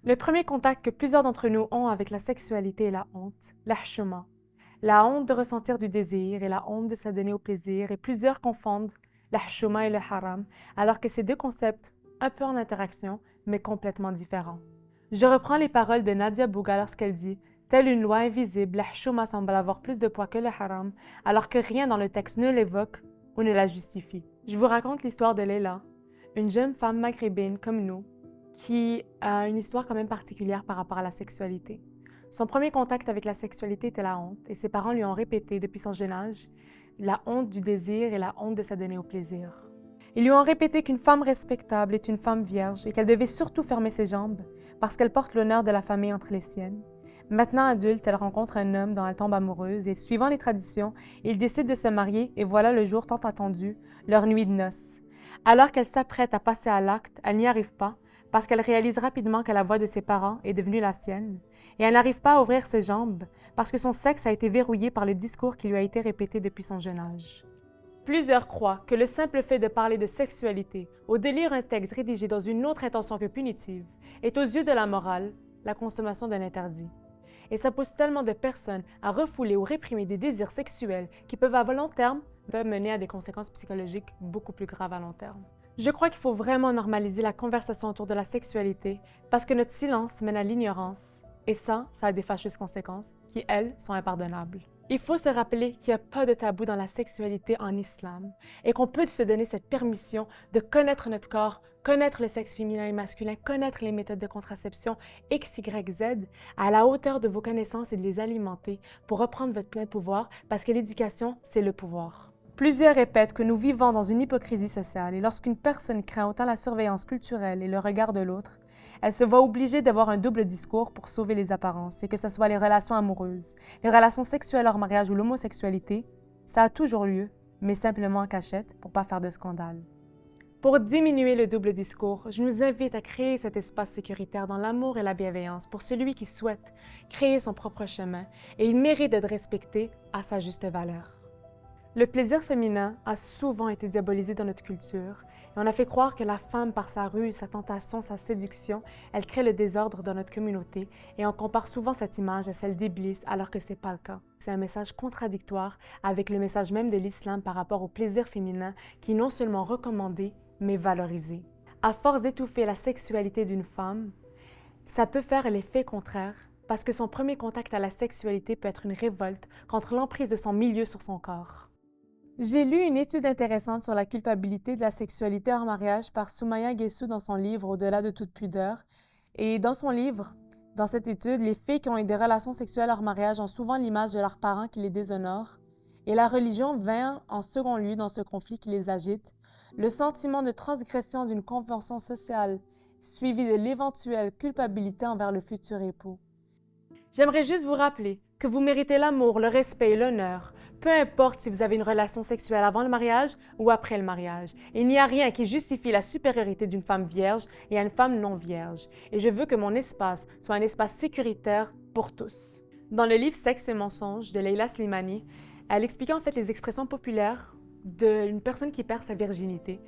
Le premier contact que plusieurs d'entre nous ont avec la sexualité est la honte, la hshuma. La honte de ressentir du désir et la honte de s'adonner au plaisir, et plusieurs confondent la hshuma et le haram, alors que ces deux concepts, un peu en interaction, mais complètement différents. Je reprends les paroles de Nadia Bouga lorsqu'elle dit « Telle une loi invisible, la hshuma semble avoir plus de poids que le haram, alors que rien dans le texte ne l'évoque ou ne la justifie. » Je vous raconte l'histoire de Leila, une jeune femme maghrébine comme nous, qui a une histoire quand même particulière par rapport à la sexualité. Son premier contact avec la sexualité était la honte, et ses parents lui ont répété depuis son jeune âge la honte du désir et la honte de s'adonner au plaisir. Ils lui ont répété qu'une femme respectable est une femme vierge et qu'elle devait surtout fermer ses jambes parce qu'elle porte l'honneur de la famille entre les siennes. Maintenant adulte, elle rencontre un homme dont elle tombe amoureuse et, suivant les traditions, ils décident de se marier et voilà le jour tant attendu, leur nuit de noces. Alors qu'elle s'apprête à passer à l'acte, elle n'y arrive pas parce qu'elle réalise rapidement que la voix de ses parents est devenue la sienne et elle n'arrive pas à ouvrir ses jambes parce que son sexe a été verrouillé par le discours qui lui a été répété depuis son jeune âge. Plusieurs croient que le simple fait de parler de sexualité ou de lire un texte rédigé dans une autre intention que punitive est aux yeux de la morale la consommation d'un interdit. Et ça pousse tellement de personnes à refouler ou réprimer des désirs sexuels qui peuvent à long terme mener à des conséquences psychologiques beaucoup plus graves à long terme. Je crois qu'il faut vraiment normaliser la conversation autour de la sexualité parce que notre silence mène à l'ignorance et ça a des fâcheuses conséquences qui, elles, sont impardonnables. Il faut se rappeler qu'il n'y a pas de tabou dans la sexualité en islam et qu'on peut se donner cette permission de connaître notre corps, connaître le sexe féminin et masculin, connaître les méthodes de contraception X, Y, Z à la hauteur de vos connaissances et de les alimenter pour reprendre votre plein pouvoir parce que l'éducation, c'est le pouvoir. Plusieurs répètent que nous vivons dans une hypocrisie sociale et lorsqu'une personne craint autant la surveillance culturelle et le regard de l'autre, elle se voit obligée d'avoir un double discours pour sauver les apparences, et que ce soit les relations amoureuses, les relations sexuelles hors mariage ou l'homosexualité, ça a toujours lieu, mais simplement en cachette pour pas faire de scandale. Pour diminuer le double discours, je nous invite à créer cet espace sécuritaire dans l'amour et la bienveillance pour celui qui souhaite créer son propre chemin et il mérite d'être respecté à sa juste valeur. Le plaisir féminin a souvent été diabolisé dans notre culture et on a fait croire que la femme, par sa ruse, sa tentation, sa séduction, elle crée le désordre dans notre communauté et on compare souvent cette image à celle d'Iblis alors que ce n'est pas le cas. C'est un message contradictoire avec le message même de l'islam par rapport au plaisir féminin qui est non seulement recommandé, mais valorisé. À force d'étouffer la sexualité d'une femme, ça peut faire l'effet contraire parce que son premier contact à la sexualité peut être une révolte contre l'emprise de son milieu sur son corps. J'ai lu une étude intéressante sur la culpabilité de la sexualité hors mariage par Soumaya Guessou dans son livre Au-delà de toute pudeur. Et dans son livre, dans cette étude, les filles qui ont eu des relations sexuelles hors mariage ont souvent l'image de leurs parents qui les déshonorent. Et la religion vient en second lieu dans ce conflit qui les agite. Le sentiment de transgression d'une convention sociale suivi de l'éventuelle culpabilité envers le futur époux. J'aimerais juste vous rappeler que vous méritez l'amour, le respect et l'honneur, peu importe si vous avez une relation sexuelle avant le mariage ou après le mariage. Il n'y a rien qui justifie la supériorité d'une femme vierge et à une femme non vierge. Et je veux que mon espace soit un espace sécuritaire pour tous. Dans le livre Sexe et mensonges de Leila Slimani, elle expliquait en fait les expressions populaires d'une personne qui perd sa virginité.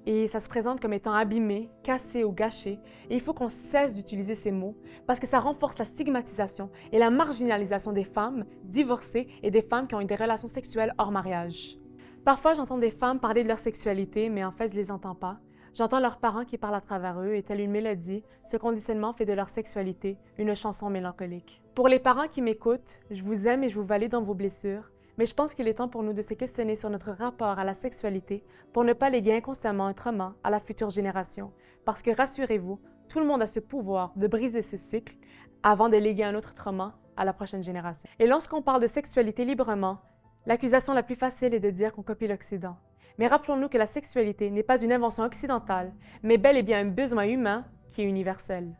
Et ça se présente comme étant abîmé, cassé ou gâché. Et il faut qu'on cesse d'utiliser ces mots parce que ça renforce la stigmatisation et la marginalisation des femmes divorcées et des femmes qui ont eu des relations sexuelles hors mariage. Parfois, j'entends des femmes parler de leur sexualité, mais en fait, je les entends pas. J'entends leurs parents qui parlent à travers eux et telle une mélodie, ce conditionnement fait de leur sexualité une chanson mélancolique. Pour les parents qui m'écoutent, je vous aime et je vous valide dans vos blessures. Mais je pense qu'il est temps pour nous de se questionner sur notre rapport à la sexualité pour ne pas léguer inconsciemment un trauma à la future génération. Parce que rassurez-vous, tout le monde a ce pouvoir de briser ce cycle avant de léguer un autre trauma à la prochaine génération. Et lorsqu'on parle de sexualité librement, l'accusation la plus facile est de dire qu'on copie l'Occident. Mais rappelons-nous que la sexualité n'est pas une invention occidentale, mais bel et bien un besoin humain qui est universel.